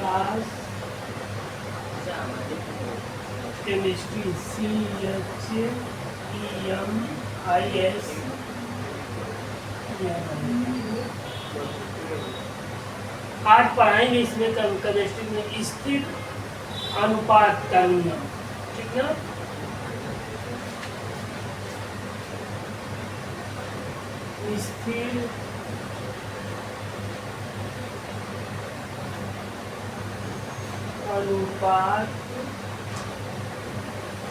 Class chemistry CHEMIS आज पढ़ाएंगे इसमें केमिस्ट्री में स्थिर अनुपात का नियम, ठीक ना। स्थिर अनुपात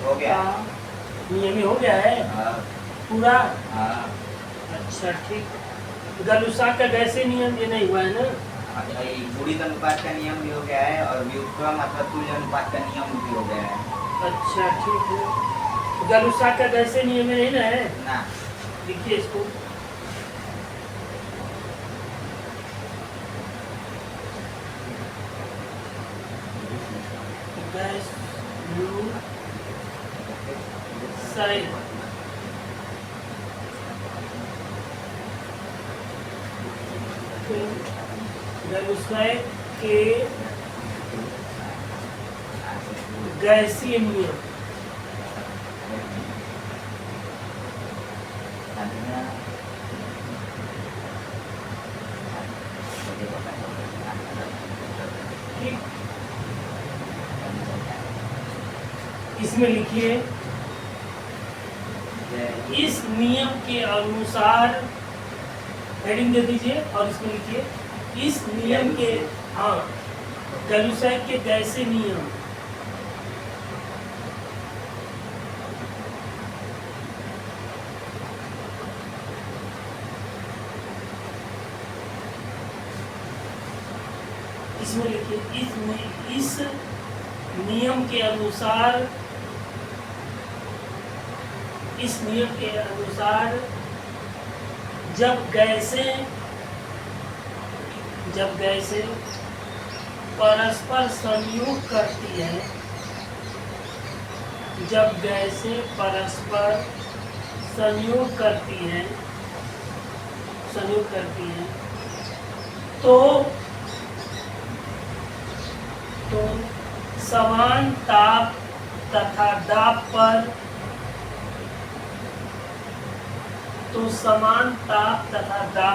हो गया, नियम ही हो गया है पूरा। अच्छा ठीक। गलुसा का गैसे नियम ये नहीं हुआ है ना। पूरी अनुपात का नियम भी हो गया है और व्युत्क्रम अथवा तुल्य अनुपात का नियम भी हो गया है। अच्छा ठीक है। गलुसा का गैसे नियम में नहीं ना है ना, लिखिए इसको। गैस गलुसाय के गैसीय नियम। ठीक, इसमें लिखिए इस नियम के अनुसार, हेडिंग दे दीजिए और इसमें लिखिए इस नियम के, हाँ, गलुसाय के गैसीय नियम। इसमें लिखिए इस नियम के अनुसार, इस नियम के अनुसार जब गैसें परस्पर संयोग करती हैं, जब गैसें परस्पर संयोग करती हैं तो समान ताप तथा दाब पर, समान ताप तथा दाब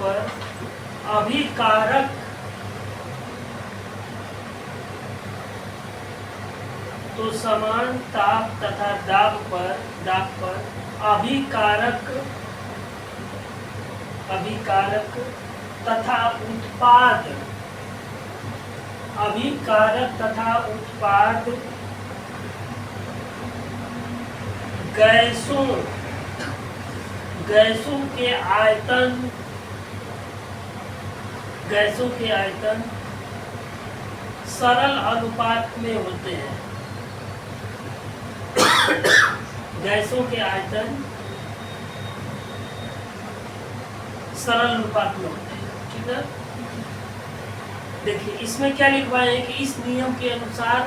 पर अभिकारक समान ताप तथा दाब पर अभिकारक तथा उत्पाद गैसों के आयतन सरल अनुपात में होते हैं। गैसों के आयतन सरल अनुपात में होते हैं, ठीक है। देखिए इसमें क्या लिखवाए हैं कि इस नियम के अनुसार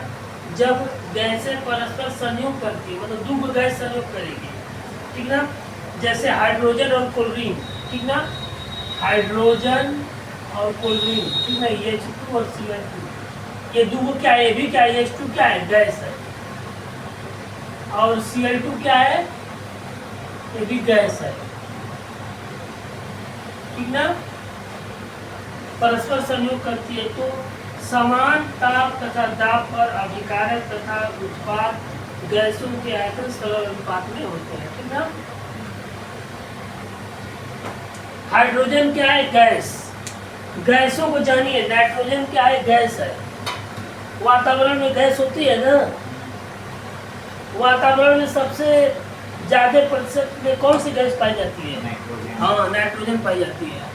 जब गैसें परस्पर संयोग करती है, मतलब दो गैस संयोग करेगी, ठीक ना। जैसे हाइड्रोजन और क्लोरीन, ठीक ना, हाइड्रोजन और क्लोरीन, ठीक ना, H2 और Cl2, ये दो क्या है, ये भी क्या है, H2 क्या है, गैस है, और Cl2 क्या है, ये भी गैस है, ठीक ना। परस्पर संयोग करती है तो समान ताप तथा दाब पर अभिकारक तथा उत्पाद गैसों के आयतन सरल अनुपात में होते हैं, ठीक ना। हाइड्रोजन क्या है, गैस। गैसों को जानिए, नाइट्रोजन क्या है, गैस है। वातावरण में गैस होती है ना। वातावरण में सबसे ज्यादा प्रतिशत में कौन सी गैस पाई जाती है, हाँ, नाइट्रोजन पाई जाती है।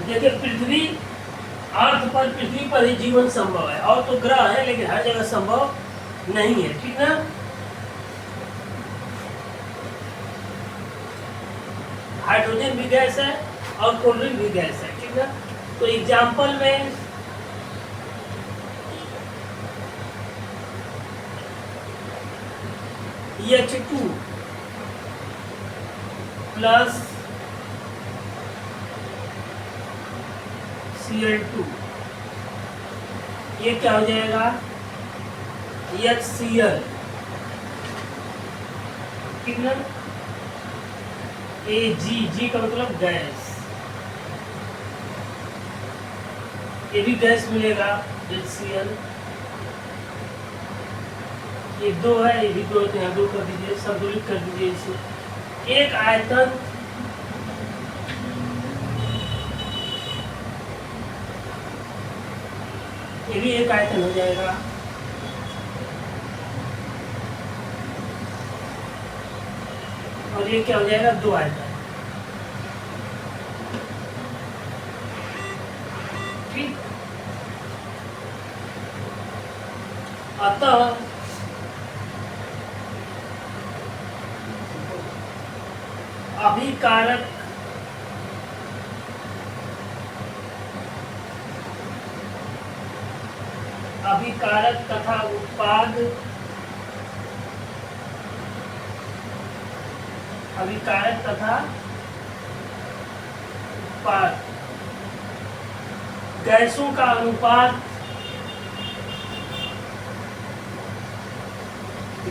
देखिए पृथ्वी, अर्थ पर, पृथ्वी पर ही जीवन संभव है, और तो ग्रह है लेकिन हर जगह संभव नहीं है, ठीक ना। हाइड्रोजन भी गैस है और क्लोरीन भी गैस है, ठीक है। तो एग्जाम्पल में H2 प्लस Cl2, ये क्या हो जाएगा HCl, ठीक ना। Ag का मतलब गैस, ये भी गैस मिलेगा HCl। ये दो है, ये भी दो है, तो यहाँ दो कर दीजिए, संतुलित कर दीजिए इसे। एक आयतन ये भी एक आयतन हो जाएगा, और ये क्या हो जाएगा दो आयतन, ठीक। अतः अभिकारक तथा उत्पाद, अभिकारक तथा उत्पाद गैसों का अनुपात,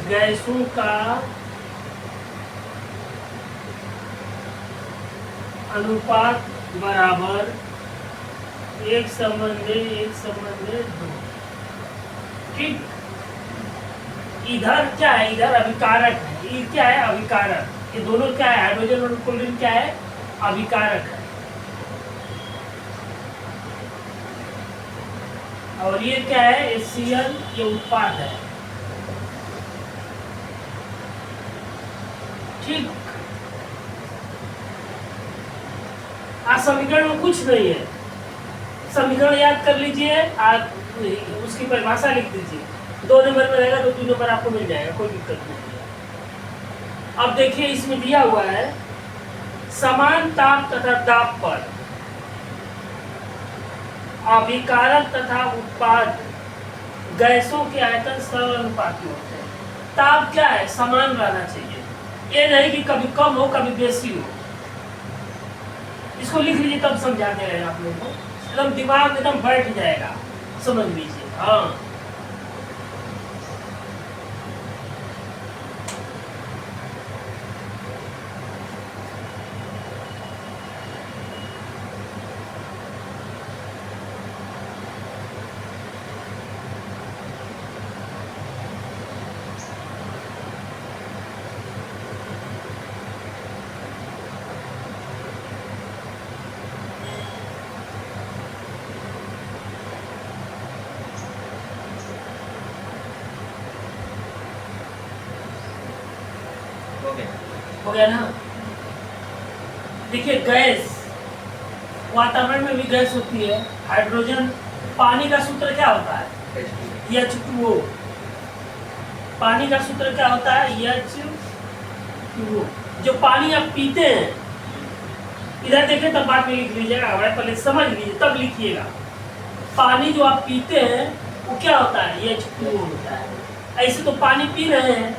गैसों का अनुपात बराबर 1:2, ठीक। इधर क्या है, इधर अभिकारक है, ये क्या है अभिकारक, ये दोनों क्या है हाइड्रोजन और क्लोरीन क्या है अभिकारक है, और ये क्या है HCl, ये उत्पाद है, ठीक। आज समीकरण में कुछ नहीं है, समीकरण याद कर लीजिए, आप उसकी परिभाषा लिख दीजिए, 2 नंबर में रहेगा तो 2 नंबर आपको मिल जाएगा, कोई दिक्कत नहीं है। अब देखिए इसमें दिया हुआ है समान ताप तथा दाब पर अभिकारक तथा उत्पाद गैसों के आयतन समानुपाती होते हैं। ताप क्या है समान रहना चाहिए, ये नहीं कि कभी कम हो कभी बेसी हो। इसको लिख लीजिए तब समझाते रहेगा आप लोगों को, एकदम दिमाग में एकदम बैठ जाएगा, समझ लीजिए। हाँ हो गया ना। देखिए गैस, वातावरण में भी गैस होती है, हाइड्रोजन, पानी का सूत्र क्या होता है H2O, पानी का सूत्र क्या होता है H2O। जो पानी आप पीते हैं, इधर देखिए तब बाद में लिख लीजिएगा, हमारे पहले समझ लीजिए तब लिखिएगा। पानी जो आप पीते हैं वो क्या होता है H2O होता है। ऐसे तो पानी पी रहे हैं,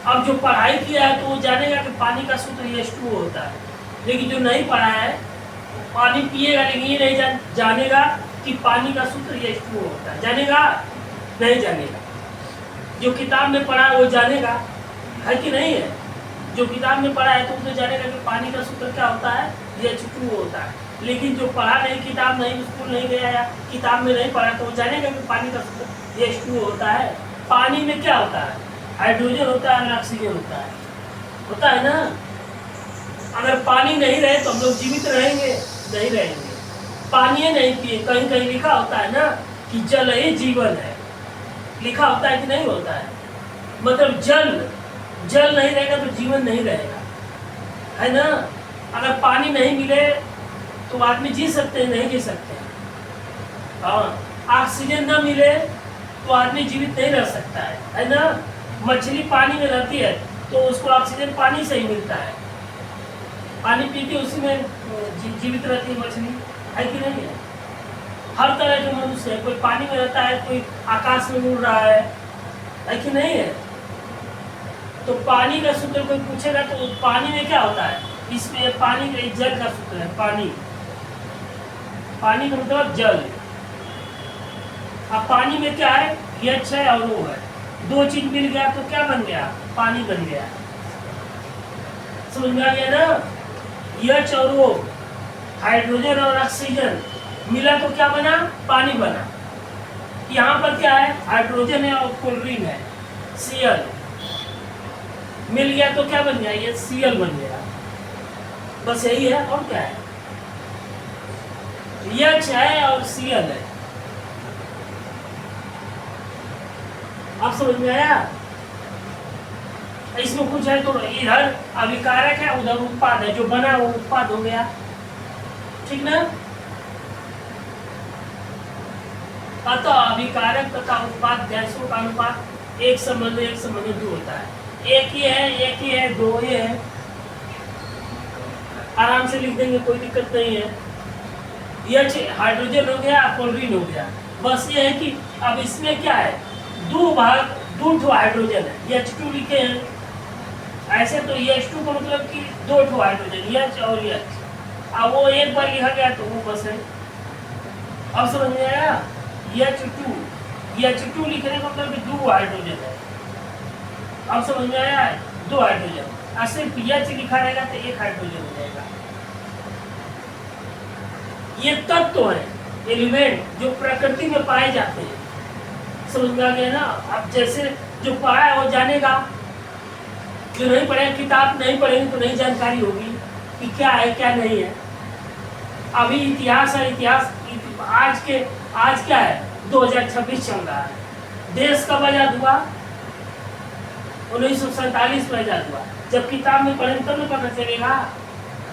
अब जो पढ़ाई किया है तो वो जानेगा कि पानी का सूत्र H2O होता है, लेकिन जो नहीं पढ़ा है पानी पिएगा लेकिन ये नहीं जानेगा कि पानी का सूत्र H2O होता है। जानेगा नहीं जानेगा, जो किताब में पढ़ा है वो जानेगा, है कि नहीं है। जो किताब में पढ़ा है तो उसने जानेगा कि पानी का सूत्र क्या होता है H2O होता है, लेकिन जो पढ़ा नहीं, किताब नहीं, स्कूल नहीं गया या किताब में नहीं पढ़ा तो वो जानेगा कि पानी का सूत्र H2O होता है। पानी में क्या होता है हाइड्रोजन होता है और ऑक्सीजन होता है ना। अगर पानी नहीं रहे तो हम लोग जीवित रहेंगे नहीं रहेंगे। पानी नहीं पिए, कहीं कहीं लिखा होता है ना कि जल ही जीवन है, लिखा होता है कि नहीं होता है। मतलब जल नहीं रहेगा तो जीवन नहीं रहेगा, है ना। अगर पानी नहीं मिले तो आदमी जी सकते हैं नहीं जी सकते। हाँ, ऑक्सीजन न मिले तो आदमी जीवित नहीं रह सकता है ना। मछली पानी में रहती है तो उसको ऑक्सीजन पानी से ही मिलता है। पानी पी के उसी में जीवित रहती है मछली, है कि नहीं है? हर तरह के मनुष्य है, कोई पानी में रहता है, कोई आकाश में उड़ रहा है कि नहीं है? तो पानी का सूत्र कोई पूछेगा तो पानी में क्या होता है? इसमें पानी का जल का सूत्र है, पानी। पानी का मतलब जल। अब पानी में क्या है? H है और O है, दो चीज मिल गया तो क्या बन गया? पानी बन गया। समझ में आ गया ना? H और O, हाइड्रोजन और ऑक्सीजन मिला तो क्या बना? पानी बना। यहाँ पर क्या है? हाइड्रोजन है और क्लोरीन है, Cl मिल गया तो क्या बन गया? ये Cl बन गया। बस यही है, और क्या है? H है और Cl है। आप समझ में आया? इसमें कुछ है तो इधर अभिकारक है, उधर उत्पाद है, जो बना वो उत्पाद हो गया, ठीक ना? अतः अभिकारक तथा उत्पाद गैसों का अनुपात 1:1:2 होता है। एक ही है, दो ये है, आराम से लिख देंगे, कोई दिक्कत नहीं है। ये हाइड्रोजन हो गया, क्लोरीन हो गया। बस ये है कि अब इसमें क्या है? दो ठो हाइड्रोजन है, H2 लिखे हैं। ऐसे तो H2 का मतलब कि दो ठो हाइड्रोजन, H और H। अब वो एक बार लिखा गया तो वो बस है। अब समझ में आया? H2 लिखने का मतलब कि दो हाइड्रोजन है। अब समझ में आया? दो हाइड्रोजन। और सिर्फ H लिखा रहेगा तो एक हाइड्रोजन हो जाएगा। ये तत्व है, एलिमेंट जो प्रकृति में पाए जाते हैं। समझ में आ गया ना? अब जैसे जो पढ़ा है वो जानेगा, जो नहीं पढ़े, किताब नहीं पढ़ेंगे तो नहीं जानकारी होगी कि क्या है क्या नहीं है। अभी इतिहास है, इतिहास आज क्या है? 2026 चल रहा है। देश कब आजाद हुआ? 1947 में आजाद हुआ। जब किताब में पढ़ेंगे तब तो पता चलेगा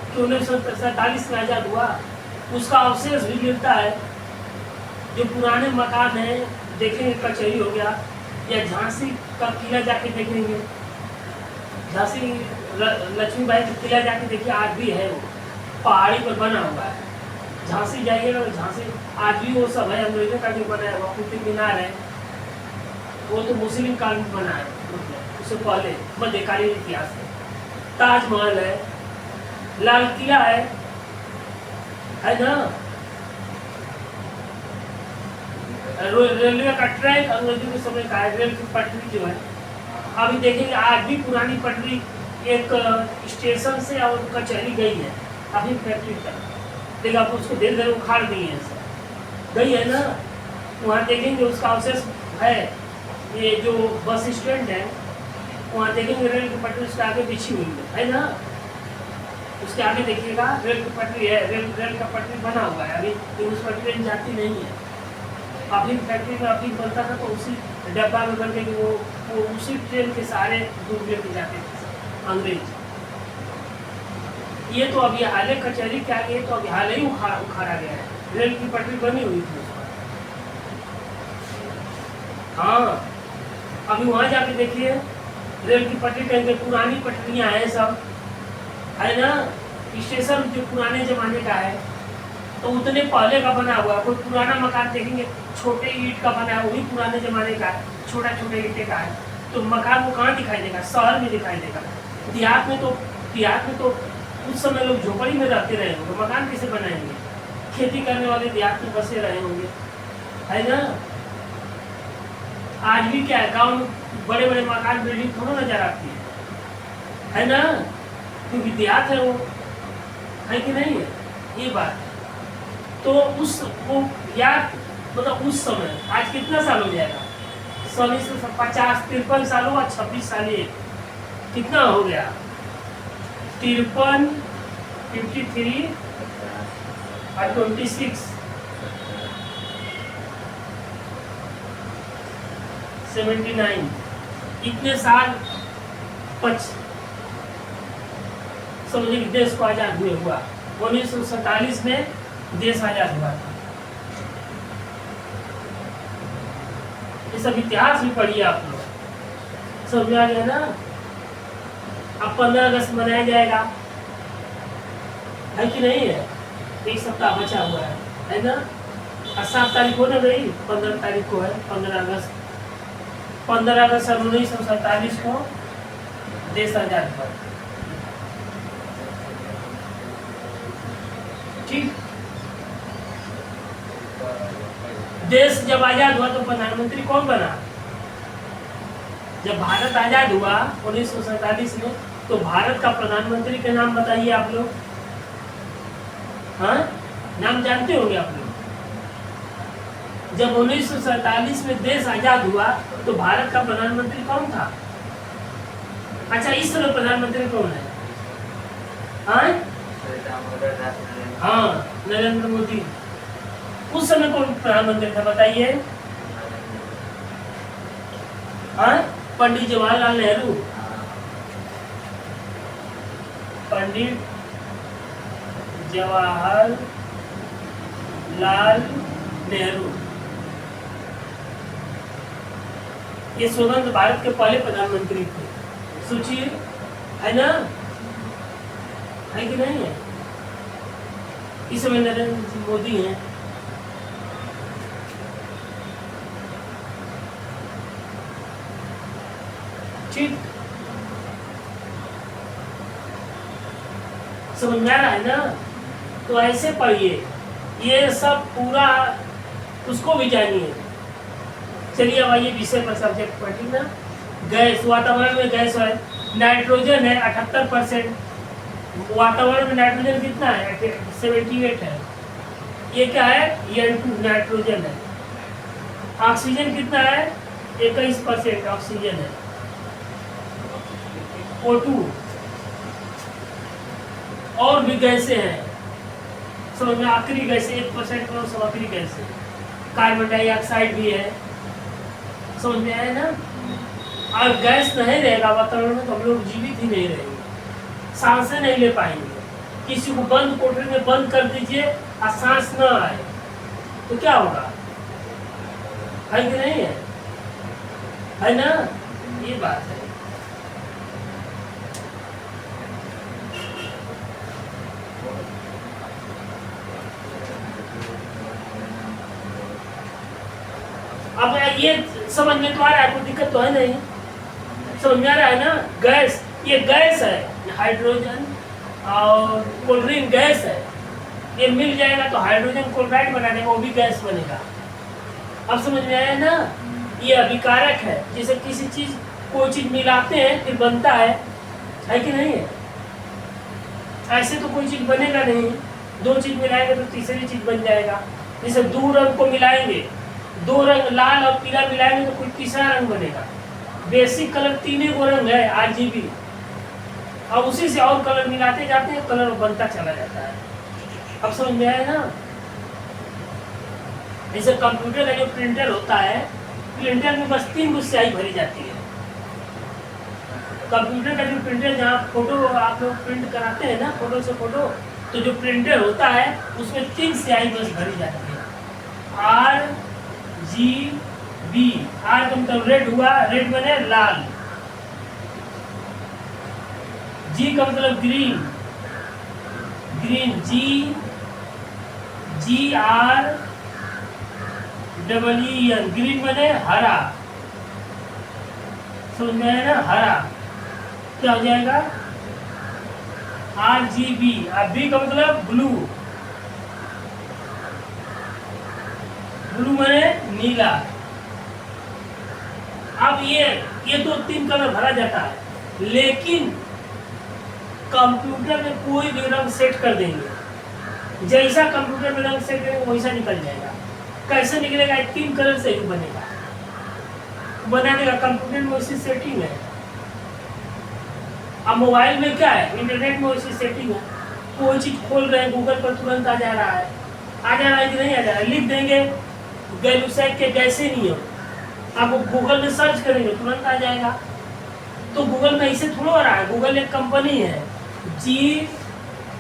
कि 1947 में आजाद हुआ। उसका अवशेष भी मिलता है, जो पुराने मकान है, देखेंगे कचहरी हो गया, या झांसी का किला जाके देखेंगे, झांसी लक्ष्मीबाई का किला जाके देखिए, आज भी है, वो पहाड़ी पर बना हुआ है। झांसी जाइएगा तो झांसी आज भी वो सब है, अंग्रेजों का जो बनाया हुआ कुतुब मीनार है, वो तो मुस्लिम काल में बना है, उससे पहले मध्यकालीन इतिहास है। ताजमहल है, लाल किला है ना? रेलवे का ट्रैक अंग्रेजों के समय का है, रेल की पटरी जो है, अभी देखेंगे आज भी पुरानी पटरी एक स्टेशन से और कचहरी गई है, अभी फैक्ट्री तक, लेकिन आप उसको देर देर उखाड़ दी है, गई है ना? वहाँ देखेंगे उसका अवशेष है। ये जो बस स्टैंड है वहाँ देखेंगे रेल की पटरी उसके आगे बिछी हुई है ना? उसके आगे देखिएगा रेल की पटरी है, रेल का पटरी बना हुआ है अभी, उस पर ट्रेन जाती नहीं है। अभी फैक्ट्री में अभी बनता था तो उसी डब्बा में बन के वो उसी ट्रेन के सारे दूर लेके जाते थे अंग्रेज। ये तो अभी हाल कचहरी के आगे तो अभी हाल ही उखाड़ा गया है, रेल की पटरी बनी हुई थी उस पर। हाँ, अभी वहाँ जाके देखिए रेल की पटरी कहेंगे, पुरानी पटरियाँ हैं सब, है ना? स्टेशन जो पुराने जमाने का है तो उतने पहले का बना हुआ है। कोई पुराना मकान देखेंगे छोटे ईंट का बना है, वो भी पुराने जमाने का है, छोटा ईंटे का है, तो मकान को कहाँ दिखाई देगा? शहर में दिखाई देगा। देहात में तो उस समय लोग झोपड़ी में रहते रहे होंगे, मकान कैसे बनाएंगे? खेती करने वाले देहात में बसे रहे होंगे, है ना? आज भी क्या है, गाँव में बड़े बड़े मकान बिल्डिंग थोड़ा नजर आती है ना? क्योंकि देहात है, वो है कि नहीं है? ये बात तो वो याद, मतलब उस समय, आज कितना साल हो जाएगा? 50 53 साल हुआ, 26 साल ये कितना हो गया? 53, 53 और 26, 79, इतने साल समझिए कि देश को आजाद हुए हुआ। 1947 में देश आजाद हुआ था। ये सब इतिहास भी पढ़िए आप लोग, समझ आ गया ना? अब 15 अगस्त मनाया जाएगा, है कि नहीं है? एक सप्ताह बचा हुआ है ना? और 7 तारीख को ना गई, 15 तारीख को है 15 अगस्त। 15 अगस्त 1947 को देश आजाद हुआ। ठीक, देश जब आजाद हुआ तो प्रधानमंत्री कौन बना? जब भारत आजाद हुआ 1947 में, तो भारत का प्रधानमंत्री के नाम बताइए आप लोग। हाँ, नाम जानते होंगे आप लोग। जब 1947 में देश आजाद हुआ तो भारत का प्रधानमंत्री कौन था? अच्छा, इस समय प्रधानमंत्री कौन है? हाँ, नरेंद्र मोदी। उस समय कौन प्रधानमंत्री था बताइए? हाँ, पंडित जवाहरलाल नेहरू। पंडित जवाहरलाल नेहरू ये स्वतंत्र भारत के पहले प्रधानमंत्री थे। सोचिए, है ना? है कि नहीं है? इस समय नरेंद्र मोदी हैं। ठीक, समझ में आ रहा है ना? तो ऐसे पढ़िए, ये सब पूरा उसको भी जानिए। चलिए अब आइए विषय पर, सब्जेक्ट पर। ठीक ना? गैस, वातावरण में गैस है, नाइट्रोजन है 78%। वातावरण में नाइट्रोजन कितना है? 78 है। ये क्या है? ये नाइट्रोजन है। ऑक्सीजन कितना है? 21% ऑक्सीजन है। O2 और भी गैसें हैं, समझ में? आखिरी गैसें 1% और सब आखिरी गैसें। कार्बन डाइऑक्साइड भी है, समझ में आया ना? और गैस नहीं रहेगा वातावरण में तो हम लोग जीवित ही नहीं रहेंगे, सांसें नहीं ले पाएंगे। किसी को बंद कोठरी में बंद कर दीजिए और सांस न आए तो क्या होगा? है कि नहीं है? है ना? ये बात है। अब ये समझ में तो आ रहा है, कोई दिक्कत तो है नहीं? समझ में आ रहा है ना? गैस, ये गैस है, हाइड्रोजन और क्लोरीन गैस है। ये मिल जाएगा तो हाइड्रोजन क्लोराइड बना देगा, वो भी गैस बनेगा। अब समझ में आया ना? ये अभिकारक है, जैसे किसी चीज कोई चीज मिलाते हैं फिर बनता है कि नहीं है? ऐसे तो कोई चीज बनेगा नहीं, दो चीज मिलाएंगे तो तीसरी चीज बन जाएगा। जैसे दो रंग को मिलाएंगे, दो रंग लाल और पीला मिलाएंगे तो कोई तीसरा रंग बनेगा। बेसिक कलर 3 रंग है, RGB। अब उसी से और कलर मिलाते जाते हैं, कलर बनता चला जाता है। अब समझ में आया ना? जैसे कंप्यूटर का जो प्रिंटर होता है, प्रिंटर में बस 3 स्याही भरी जाती है। कंप्यूटर का जो प्रिंटर, जहाँ फोटो आप लोग प्रिंट कराते हैं ना, फोटो से फोटो, तो जो प्रिंटर होता है उसमें 3 स्याही बस भरी जाती है। RGB, R का मतलब रेड हुआ, रेड बने लाल। G का मतलब ग्रीन, ग्रीन GREEN, ग्रीन बने हरा। समझ में आया ना? हरा क्या हो जाएगा? RGB। और B का मतलब ब्लू, ब्लू बने नीला। अब ये तो 3 कलर भरा जाता है, लेकिन कंप्यूटर में कोई भी रंग सेट कर देंगे, जैसा कंप्यूटर में रंग सेट करेंगे वैसा निकल जाएगा। कैसे निकलेगा? 3 कलर से ही बनेगा, बनाने का कंप्यूटर में वैसी सेटिंग है। अब मोबाइल में क्या है? इंटरनेट में वैसी सेटिंग है। कोई चीज खोल रहे हैं गूगल पर, तुरंत आ जा रहा है। आ जा रहा है कि नहीं आ जा रहा है? लिख देंगे गैलुसैक के गैसे नियम, आप गूगल में सर्च करेंगे तुरंत आ जाएगा। तो गूगल में ऐसे थोड़ा हो रहा है। गूगल एक कंपनी है,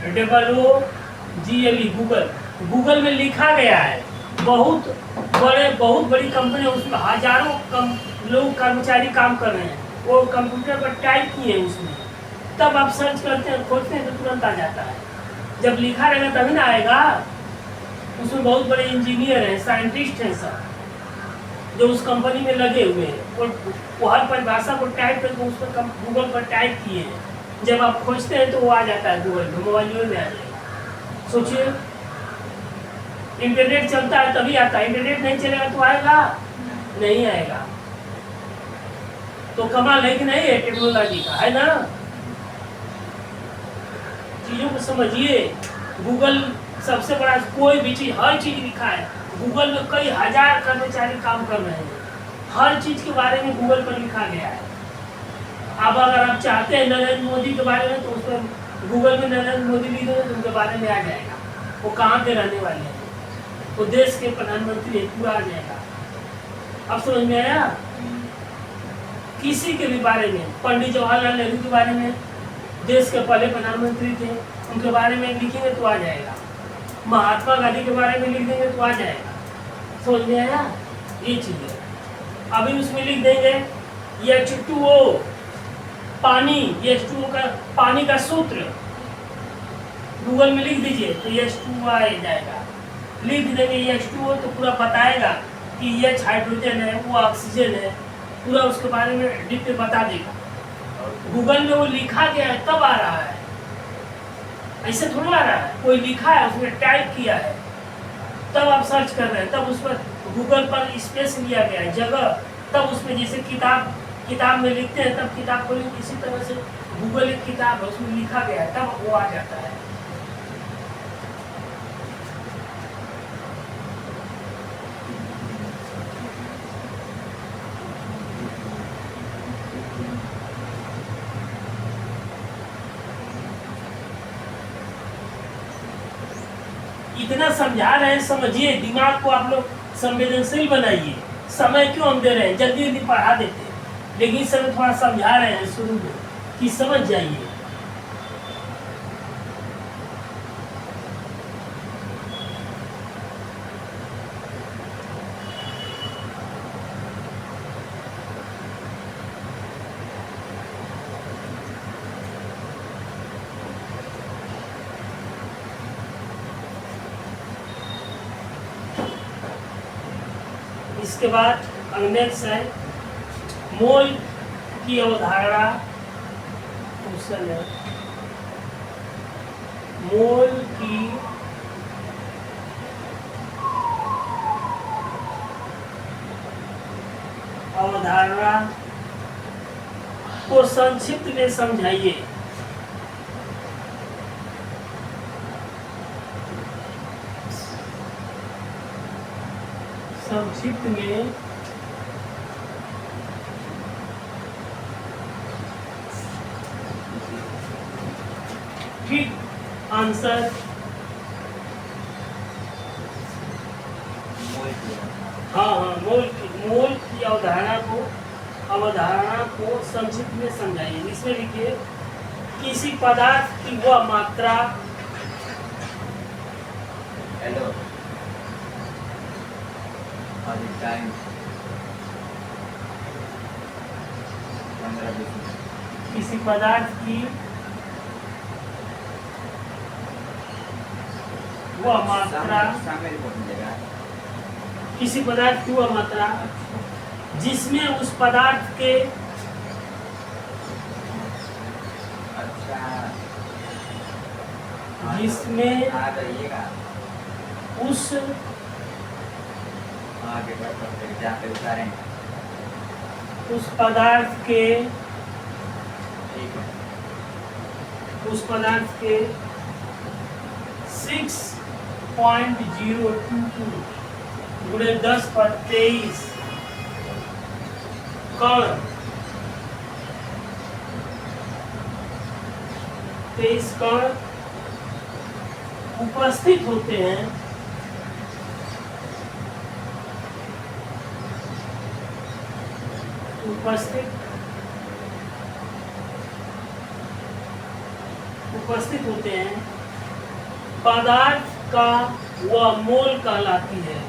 GOOGLE, गूगल। गूगल में लिखा गया है, बहुत बड़ी कंपनी है, उसमें हजारों लोग कर्मचारी काम कर रहे हैं। वो कंप्यूटर पर टाइप किए हैं उसमें, तब आप सर्च करते हैं, खोलते हैं तो तुरंत आ जाता है। जब लिखा रहेगा तभी ना आएगा। उसमें बहुत बड़े इंजीनियर हैं, साइंटिस्ट हैं सब, जो उस कंपनी में लगे हुए हैं और वो हर परिभाषा को टाइप करके उस पर गूगल पर टाइप किए हैं। जब आप खोजते हैं तो वो आ जाता है गूगल में, मोबाइल में आ जाएगा। सोचिए, इंटरनेट चलता है तभी आता है, इंटरनेट नहीं चलेगा तो आएगा नहीं आएगा। तो कमाल है कि नहीं है टेक्नोलॉजी का, है ना। चीजों को समझिए। गूगल सबसे बड़ा, कोई भी चीज, हर चीज लिखा है गूगल में। कई हजार कर्मचारी काम कर रहे हैं, हर चीज के बारे में गूगल पर लिखा गया है। अब अगर आप चाहते हैं नरेंद्र मोदी के बारे में तो उस पर गूगल में नरेंद्र मोदी लिख देंगे तो उनके बारे में आ जाएगा, वो कहाँ के रहने वाले हैं, वो देश के प्रधानमंत्री है, पूरा आ जाएगा। अब समझ में आया। किसी के भी बारे में, पंडित जवाहरलाल नेहरू के बारे में, देश के पहले प्रधानमंत्री थे, उनके बारे में लिखेंगे तो आ जाएगा। महात्मा गांधी के बारे में लिख देंगे तो आ जाएगा। समझ में आया, ये चीज है। अभी उसमें लिख देंगे H2O, पानी, H2O का पानी का सूत्र गूगल में लिख दीजिए तो H2O आ जाएगा। लिख देंगे H2O तो पूरा बताएगा कि H हाइड्रोजन है, वो ऑक्सीजन है, पूरा उसके बारे में डिटेल बता देगा। गूगल में वो लिखा गया है तब आ रहा है, ऐसे थोड़ा आ रहा है। कोई लिखा है, उसमें टाइप किया है, तब आप सर्च कर रहे हैं, तब उस पर गूगल पर स्पेस लिया गया है, जगह, तब उसमें जैसे किताब में लिखते हैं तब किताब खोलेंगे, इसी तरह से गूगल एक किताब है, उसमें लिखा गया है तब वो आ जाता है। इतना समझा रहे हैं, समझिए। दिमाग को आप लोग संवेदनशील बनाइए। समय क्यों हम दे रहे हैं, जल्दी जल्दी पढ़ा देते हैं, लेकिन इस समय थोड़ा समझा रहे हैं शुरू में कि समझ जाइए। इसके बाद नेक्स्ट है मोल की अवधारणा। क्वेश्चन है मोल की अवधारणा को संक्षिप्त में समझाइए। संक्षिप्त में ठीक आंसर हाँ, मोल की अवधारणा को संक्षिप्त में समझाइए। इसमें लिखिए किसी पदार्थ की वह मात्रा। Hello, time 15-20 minute. किसी पदार्थ की वह मात्रा, किसी पदार्थ की वह मात्रा जिसमें उस पदार्थ के जिसमें उस उस पदार्थ के 6.022 गुणे 10⁻23 कण 23 कण उपस्थित होते हैं। उपस्थित होते हैं, पदार्थ का वह मोल कहलाती है।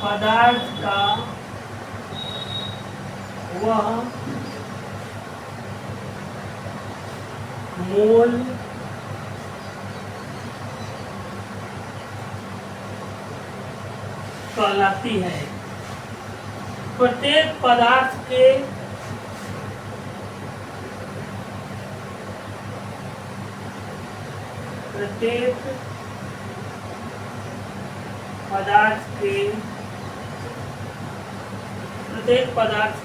पदार्थ का वह मोल कहलाती है। प्रत्येक पदार्थ के प्रत्येक पदार्थ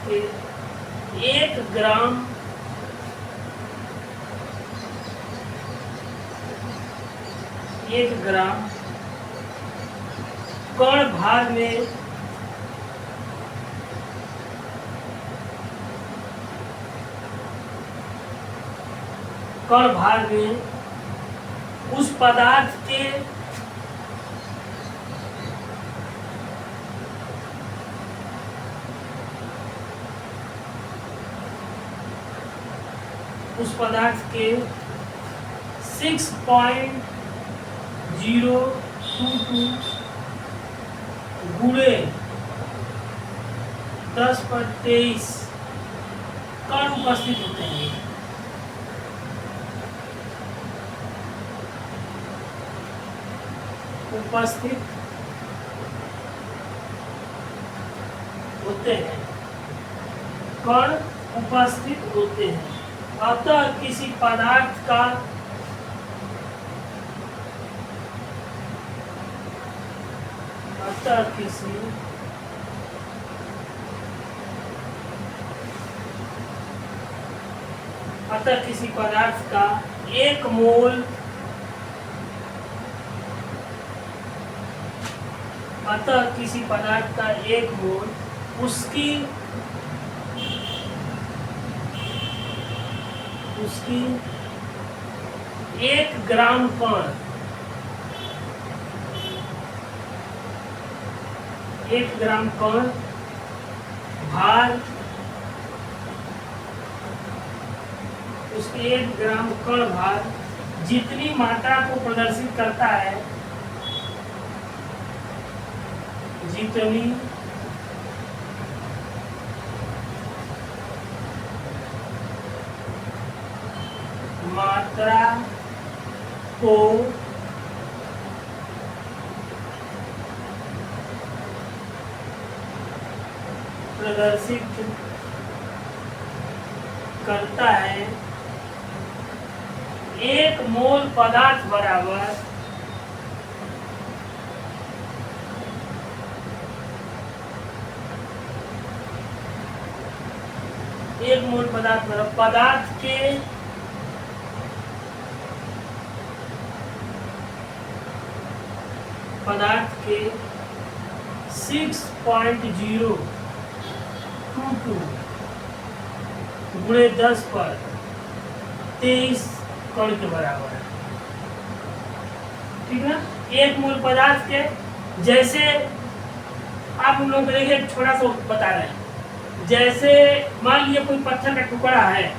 के 1 ग्राम कण भाग में उस पदार्थ के उस पदार्थ के 6.022 गुणे 10/23 कण उपस्थित होते हैं। कण उपस्थित होते हैं। अतः किसी पदार्थ का किसी पदार्थ का 1 मोल उसकी 1 ग्राम कण भार उसके 1 ग्राम कण भार जितनी मात्रा को प्रदर्शित करता है, जितनी मात्रा को प्रदर्शित करता है, 1 मोल पदार्थ बराबर 1 मोल पदार्थ के 6.022 गुणे 10/23 कण के बराबर है। ठीक है, 1 मोल पदार्थ के, जैसे आप उन लोगों को देखिए छोटा सा बता रहे हैं, जैसे मान लिया कोई पत्थर का टुकड़ा है,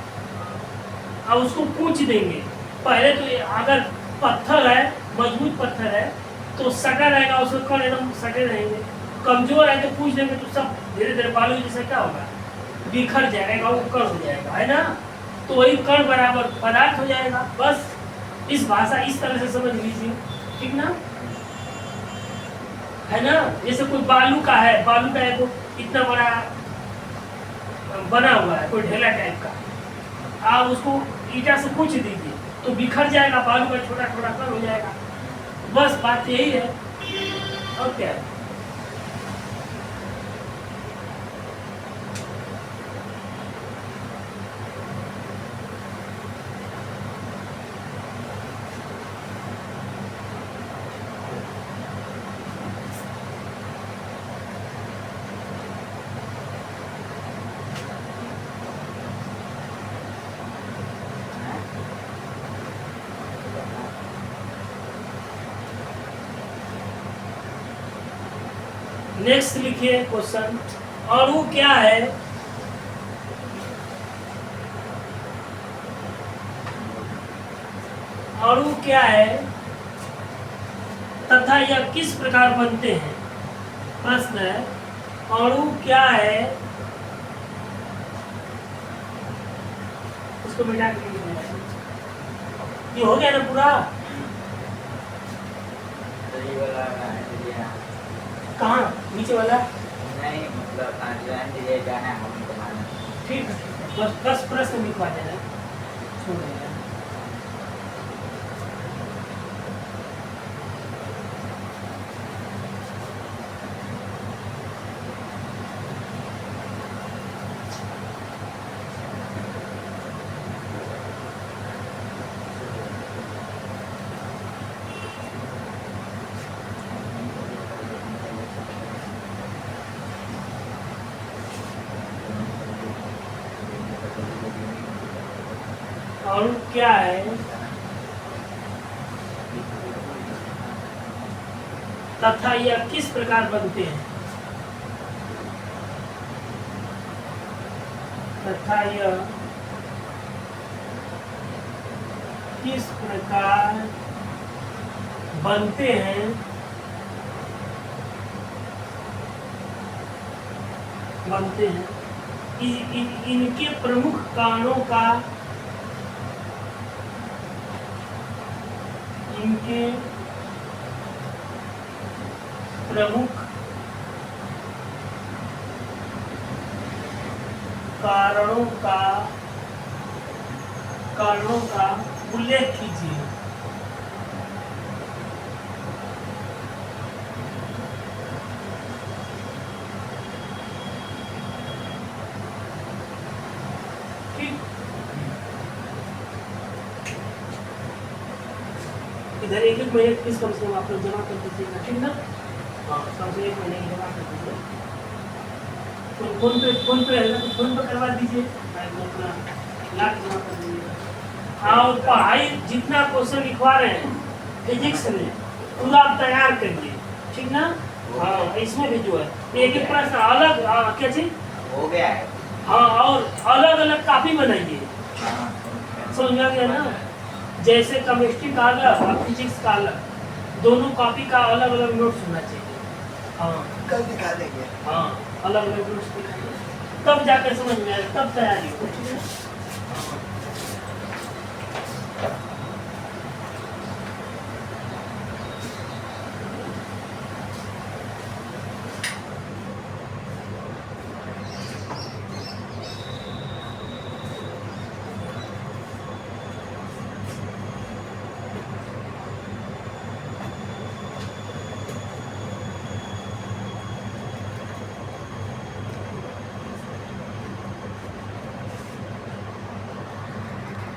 अब उसको पूछ देंगे। पहले तो अगर पत्थर है, मजबूत पत्थर है तो सटा रहेगा, उसमें कण एकदम सटे रहेंगे। कमजोर है तो पूछ देंगे तो सब धीरे धीरे बालू जैसे क्या होगा, बिखर जाएगा, वो कण हो जाएगा, है ना। तो वही कण बराबर पदार्थ हो जाएगा। बस इस भाषा इस तरह से समझ लीजिए, ठीक ना, है ना। जैसे कोई बालू का है, बालू का एक इतना बड़ा बना हुआ है कोई ढेला टाइप का, आप उसको ईटा से पूछ दीजिए तो बिखर जाएगा, बालू का छोटा छोटा कण हो जाएगा। बस बात यही है, और क्या है। नेक्स्ट लिखिए क्वेश्चन, अणु क्या है? अणु क्या है तथा यह किस प्रकार बनते हैं? प्रश्न है, अणु क्या है, इसको मिटा के ये हो गया ना पूरा? तो ये वाला ये कहाँ नीचे वाला? नहीं मतलब आंसर ये जाना है हमको मालूम। ठीक है, बस 10 प्रश्न लिखवा देना, छोड़ देना। और क्या है? तथा यह किस प्रकार बनते हैं? तथा यह किस प्रकार बनते हैं? बनते हैं। इनके प्रमुख कारणों का, इनके प्रमुख कारणों का उल्लेख कीजिए। ठीक, इधर एक एक महीने फीस कम से कम आप लोग जमा कर दीजिएगा, ठीक ना? हाँ, कम से 1 महीने की जमा कर दीजिए। फोन पे है ना, तो फोन पे करवा दीजिए, अपना लाख जमा कर दीजिएगा। हाँ, और पढ़ाई जितना क्वेश्चन लिखवा रहे हैं फिजिक्स में पूरा आप तैयार करिए, ठीक ना? हाँ, इसमें भी जो है एक एक प्रश्न अलग, क्या चीज हो गया है। हाँ, और अलग अलग कॉपी बनाइए, हाँ, समझ में आ गया ना? जैसे केमिस्ट्री का अलग और फिजिक्स का अलग, दोनों कॉपी का अलग अलग नोट्स होना चाहिए। हाँ, कल दिखा देंगे। हाँ, अलग अलग नोट्स दिखाइए, तब जाकर समझ में आएगा, तब तैयारी हो, ठीक है?